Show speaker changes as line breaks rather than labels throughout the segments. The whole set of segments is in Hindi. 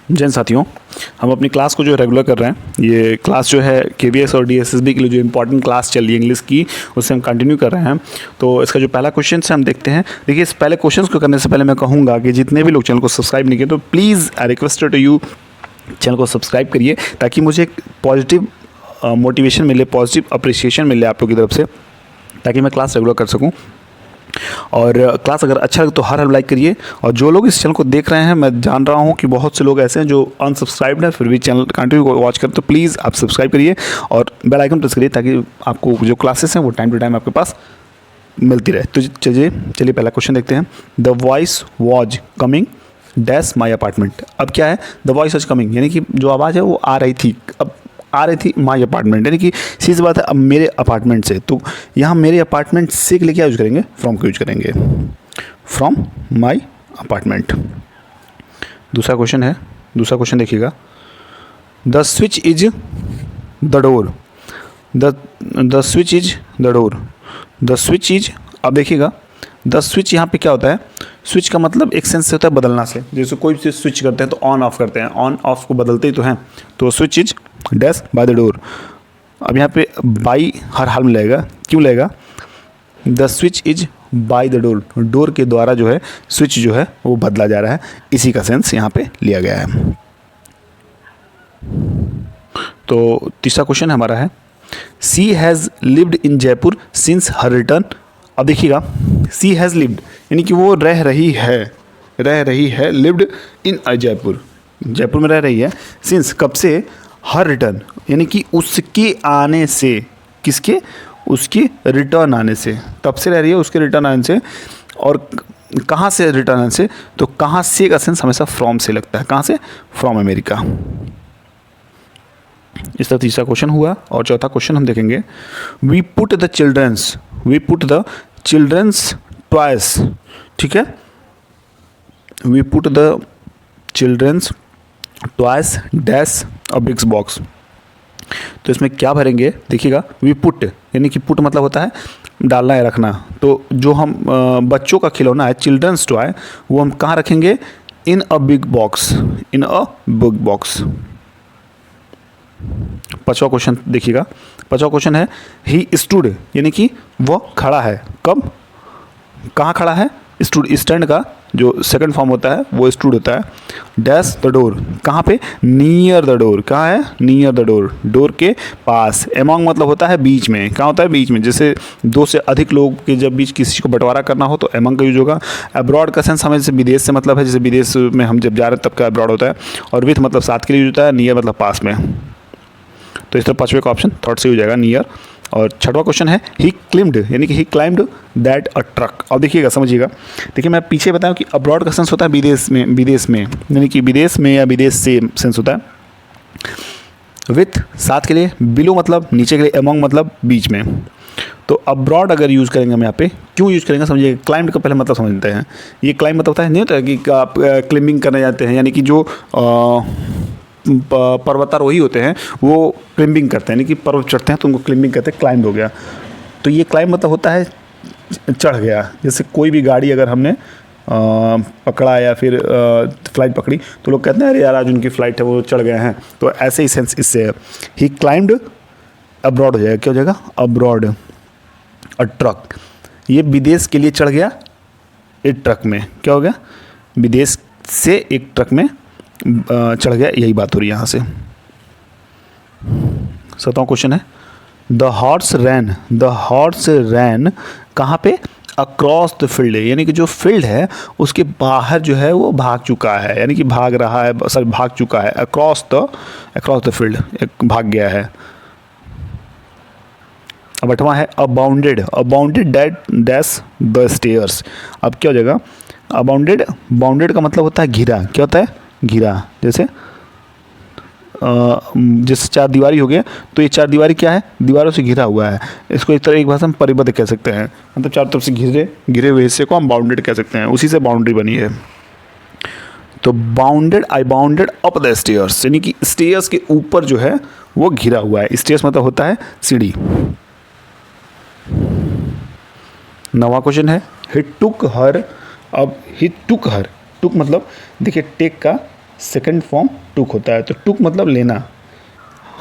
जैन साथियों, हम अपनी क्लास को जो रेगुलर कर रहे हैं, ये क्लास जो है केवीएस और डीएसएसबी के लिए जो इंपॉर्टेंट क्लास चल रही है इंग्लिश की, उससे हम कंटिन्यू कर रहे हैं। तो इसका जो पहला क्वेश्चन है हम देखते हैं। देखिए, इस पहले क्वेश्चन को करने से पहले मैं कहूँगा कि जितने भी लोग चैनल को सब्सक्राइब नहीं किए तो please I request to you, channel को सब्सक्राइब करिए ताकि मुझे एक पॉजिटिव मोटिवेशन मिले, पॉजिटिव अप्रिसिएशन मिले आप लोग की तरफ से, ताकि मैं क्लास रेगुलर कर सकूँ। और क्लास अगर अच्छा लगे तो हर लाइक करिए। और जो लोग इस चैनल को देख रहे हैं, मैं जान रहा हूँ कि बहुत से लोग ऐसे हैं जो अनसब्सक्राइब्ड हैं फिर भी चैनल कंटिन्यू वॉच करें, तो प्लीज़ आप सब्सक्राइब करिए और बेल आइकन प्रेस करिए ताकि आपको जो क्लासेस हैं वो टाइम टू टाइम आपके पास मिलती रहे। तो चलिए पहला क्वेश्चन देखते हैं। The voice was coming dash my apartment. अब क्या है, द वॉइस वॉज कमिंग यानी कि जो आवाज़ है वो आ रही थी, अब आ रही थी माई अपार्टमेंट, यानी कि सीधी सी बात है अब मेरे अपार्टमेंट से। तो यहाँ मेरे अपार्टमेंट से के लिए क्या यूज करेंगे, फ्रॉम को यूज करेंगे, फ्रॉम माई अपार्टमेंट। दूसरा क्वेश्चन देखिएगा। The switch is the door, the switch is the door, the switch is. अब देखिएगा, द स्विच यहाँ पे क्या होता है, स्विच का मतलब एक सेंस से होता है बदलना से। जैसे कोई चीज़ स्विच करते हैं तो ऑन ऑफ करते हैं, ऑन ऑफ को बदलते ही तो हैं। तो switch is dash by the door. अब यहाँ पे बाई हर हाल में लगेगा, क्यों लगेगा, the switch is by the door, door के द्वारा जो है स्विच जो है वो बदला जा रहा है, इसी का सेंस यहाँ पे लिया गया है। तो तीसरा क्वेश्चन हमारा है, she has lived in Jaipur since her return. अब देखिएगा, सी हैज़ लिव्ड यानी कि वो रह रही है, लिव्ड इन जयपुर, जयपुर में रह रही है, सिंस कब से, हर रिटर्न यानी कि उसके आने से, किसके, उसके रिटर्न आने से, तब से रह रही है उसके रिटर्न आने से। और कहाँ से रिटर्न आने से, तो कहाँ से का सेंस हमेशा फ्रॉम से लगता है, कहाँ से, फ्रॉम अमेरिका। इस तरह तीसरा क्वेश्चन हुआ। और चौथा क्वेश्चन हम देखेंगे, we put the children's toys, ठीक है, we put the children's toys dash a big box. तो इसमें क्या भरेंगे, देखिएगा, वी पुट यानी कि पुट मतलब होता है डालना या रखना। तो जो हम बच्चों का खिलौना है चिल्ड्रंस टॉय, वो हम कहाँ रखेंगे, in a big box, in a big box. पांचवा क्वेश्चन देखिएगा, पांचवा क्वेश्चन है, ही स्टूड यानी कि वो खड़ा है, कब, कहाँ खड़ा है, स्टूड, स्टैंड का जो सेकंड फॉर्म होता है वो स्टूड होता है, डैश द डोर, कहाँ पे, नियर द डोर, कहाँ है, नियर द डोर, डोर के पास। एमॉन्ग मतलब होता है बीच में, कहाँ होता है, बीच में। जैसे दो से अधिक लोग के जब बीच किसी को बंटवारा करना हो तो एमॉन्ग का यूज होगा। अब्रॉड का सेंस हमें जैसे विदेश से मतलब है, जैसे विदेश में हम जब जा रहे हैं तब का अब्रॉड होता है। और विथ मतलब साथ के लिए यूज होता है, नियर मतलब पास में। तो इस तरह पाँचवें का ऑप्शन थर्ड से हो जाएगा, नियर। और छठवां क्वेश्चन है, ही क्लिम्ड यानी कि ही क्लाइम्ड दैट अ ट्रक। अब देखिएगा, समझिएगा, देखिए मैं पीछे बताऊं कि अब्रॉड का सेंस होता है विदेश में यानी कि विदेश में या विदेश से सेंस होता है। विथ साथ के लिए, बिलो मतलब नीचे के लिए, एमॉन्ग मतलब बीच में। तो अब्रॉड अगर यूज़ करेंगे हम यहाँ पे, क्यों यूज़ करेंगे समझिए। क्लाइम्ड का पहले मतलब समझते हैं। ये क्लाइम्ब मतलब होता है, नहीं होता है कि आप क्लाइंबिंग करने जाते हैं, यानी कि जो पर्वतारोही होते हैं वो क्लाइंबिंग करते हैं, यानी कि पर्वत चढ़ते हैं तो उनको क्लाइंबिंग कहते हैं, क्लाइंब हो गया। तो ये क्लाइंब मतलब होता है चढ़ गया। जैसे कोई भी गाड़ी अगर हमने पकड़ा या फिर फ्लाइट पकड़ी तो लोग कहते हैं अरे यार आज उनकी फ़्लाइट है वो चढ़ गए हैं, तो ऐसे ही सेंस इससे है। ही क्लाइंब्ड अब्रॉड हो जाएगा, क्या हो जाएगा, अब्रॉड। अ ट्रक, ये विदेश के लिए चढ़ गया एक ट्रक में, क्या हो गया, विदेश से एक ट्रक में चढ़ गया, यही बात हो रही है यहाँ से। सातवां क्वेश्चन है, द हॉर्स रैन कहाँ पे, अक्रॉस द फील्ड, यानी कि जो फील्ड है उसके बाहर जो है वो भाग चुका है, यानी कि भाग रहा है, सॉरी भाग चुका है, अक्रॉस द फील्ड, एक भाग गया है। अब आठवां है, अबाउंडेड डैश द स्टेयर्स। अब क्या हो जाएगा, बाउंडेड का मतलब होता है घिरा, क्या होता है, घिरा। जैसे चार दीवारी हो गया, तो ये चार दीवारी क्या है, दीवारों से घिरा हुआ है। इसको एक तरह एक भाषा में परिबद्ध कह सकते हैं, मतलब चारों तरफ से घिरे हुए हिस्से को हम बाउंडेड कह सकते हैं, उसी से बाउंड्री बनी है। तो आई बाउंडेड अप द स्टेयर्स, यानी कि स्टेयर्स के ऊपर जो है वो घिरा हुआ है। स्टेयर्स मतलब होता है सीढ़ी। नवा क्वेश्चन है, ही टुक हर। अब ही टुक हर, टुक मतलब देखिए टेक का सेकंड फॉर्म टुक होता है। तो टुक मतलब लेना,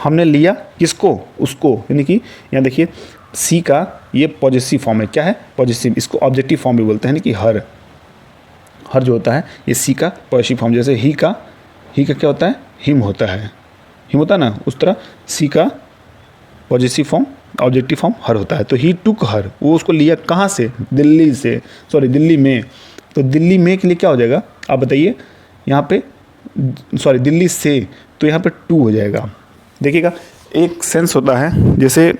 हमने लिया किसको, उसको, यानी कि यहाँ देखिए सी का ये पॉजिटिव फॉर्म है, क्या है पॉजिटिव, इसको ऑब्जेक्टिव फॉर्म भी बोलते हैं, यानी कि हर जो होता है ये सी का पॉजिटिव फॉर्म। जैसे ही का क्या होता है, हिम होता है, हिम होता है ना, उस तरह सी का पॉजिटिव फॉर्म ऑब्जेक्टिव फॉर्म हर होता है। तो ही टुक हर, वो उसको लिया कहाँ से, दिल्ली से, सॉरी दिल्ली में। तो दिल्ली में के लिए क्या हो जाएगा आप बताइए, यहाँ पे सॉरी दिल्ली से, तो यहाँ पे टू हो जाएगा। देखिएगा एक सेंस होता है, जैसे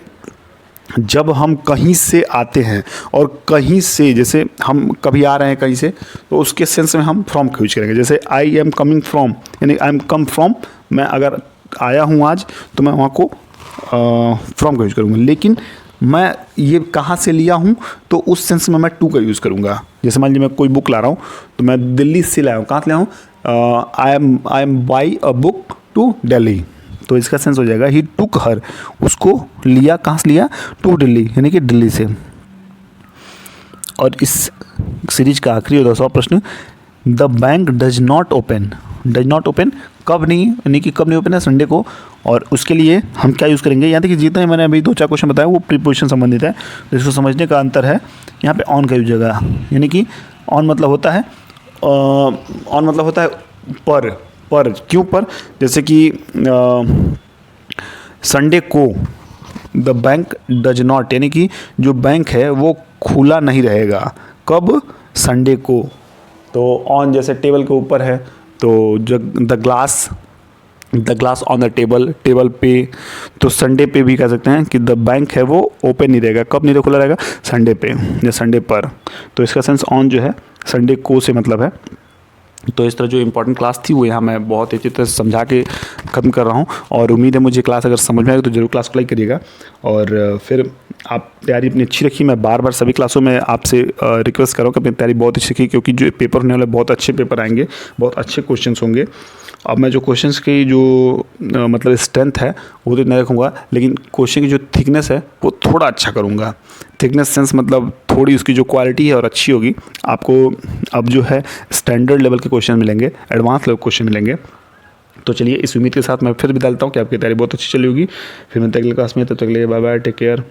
जब हम कहीं से आते हैं और कहीं से, जैसे हम कभी आ रहे हैं कहीं से, तो उसके सेंस में हम फ्रॉम का यूज करेंगे। जैसे आई एम कमिंग फ्रॉम, यानी आई एम कम फ्रॉम, मैं अगर आया हूँ आज तो मैं वहाँ को फ्रॉम का यूज करूँगा। लेकिन मैं ये कहाँ से लिया हूँ, तो उस सेंस में मैं टू का यूज़ करूँगा। जैसे मान लीजिए मैं कोई बुक ला रहा हूँ, तो मैं दिल्ली से लाया हूँ, कहाँ से लाया हूँ, I am buy a book to Delhi, तो इसका सेंस हो जाएगा ही टुक हर, उसको लिया कहाँ से लिया, टू दिल्ली, यानी कि दिल्ली से। और इस सीरीज का आखिरी और 10वां प्रश्न, the bank does not open, does not open कब नहीं, यानी कि कब नहीं ओपन है, संडे को। और उसके लिए हम क्या यूज़ करेंगे, यहाँ देखिए जितने मैंने अभी 2-4 क्वेश्चन बताया वो प्रीपोजिशन संबंधित है, तो इसको समझने का अंतर है। यहाँ पे ऑन का यूज होगा, यानी कि ऑन मतलब होता है पर, क्यों पर, जैसे कि संडे को द बैंक डज नॉट, यानी कि जो बैंक है वो खुला नहीं रहेगा, कब, संडे को। तो ऑन जैसे टेबल के ऊपर है, तो जब the glass on the table पे, तो संडे पे भी कह सकते हैं कि द बैंक है वो ओपन नहीं रहेगा, कब नहीं खुला रहेगा, संडे पे या संडे पर। तो इसका सेंस ऑन जो है संडे को से मतलब है। तो इस तरह जो इम्पोर्टेंट क्लास थी वो यहाँ मैं बहुत अच्छी तरह से समझा के ख़त्म कर रहा हूँ, और उम्मीद है मुझे क्लास अगर समझ में आएगी तो जरूर क्लास को लाइक करिएगा। और फिर आप तैयारी अपनी अच्छी रखिए। मैं बार बार सभी क्लासों में आपसे रिक्वेस्ट कर रहा हूँ कि अपनी तैयारी बहुत अच्छी रखिए, क्योंकि जो पेपर होने वाले बहुत अच्छे पेपर आएंगे, बहुत अच्छे क्वेश्चन होंगे। अब मैं जो क्वेश्चंस की जो मतलब स्ट्रेंथ है वो तो नहीं रखूँगा, लेकिन क्वेश्चन की जो थिकनेस है वो थोड़ा अच्छा करूँगा। थिकनेस सेंस मतलब थोड़ी उसकी जो क्वालिटी है और अच्छी होगी। आपको अब जो है स्टैंडर्ड लेवल के क्वेश्चन मिलेंगे, एडवांस लेवल क्वेश्चन मिलेंगे। तो चलिए इस उम्मीद के साथ मैं फिर विदा लेता हूँ कि आपकी तैयारी बहुत अच्छी चली होगी। फिर मिलते हैं अगले क्लास में, तब तक के लिए बाय बाय, टेक केयर।